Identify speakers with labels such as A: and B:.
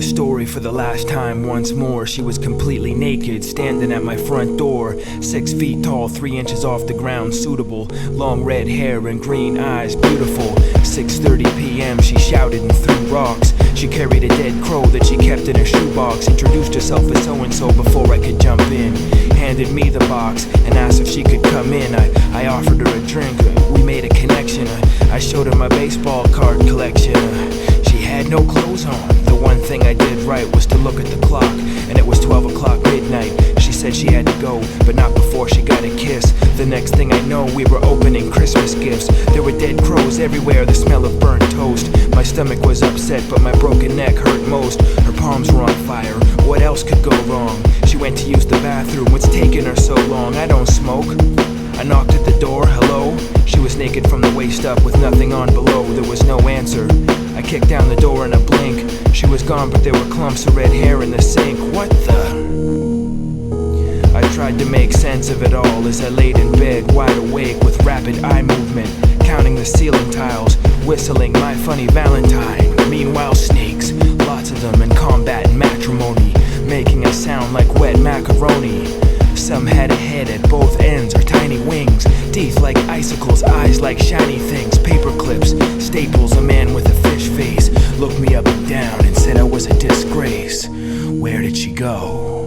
A: the story for the last time once more. She was completely naked, standing at my front door. 6 feet tall, 3 inches off the ground, suitable. Long red hair and green eyes, beautiful. 6:30 p.m. she shouted and threw rocks. She carried a dead crow that she kept in her shoebox. Introduced herself as so-and-so before I could jump in. Handed me the box and asked if she could come in. I offered her a drink, we made a connection. I showed her my baseball card collection. She had no clothes on. The one thing I did right was to look at the clock, and it was 12 o'clock midnight. She said she had to go, but not before she got a kiss. The next thing I know, we were opening Christmas gifts. There were dead crows everywhere, the smell of burnt toast. My stomach was upset, but my broken neck hurt most. Her palms were on fire, what else could go wrong? She went to use the bathroom, what's taking her so long? I don't smoke. I knocked at the door, hello? She was naked from the waist up with nothing on below. There was no answer. I kicked down the door in a blink. She was gone, but there were clumps of red hair in the sink. What the? I tried to make sense of it all as I laid in bed, wide awake with rapid eye movement, counting the ceiling tiles, whistling My Funny Valentine. Meanwhile, snakes, lots of them in combat and matrimony, making a sound like wet macaroni. Some had a head at both ends or tiny wings, teeth like icicles, eyes like shiny things, paper clips, staples. A man with a fish face looked me up and down and said I was a disgrace. Where did she go?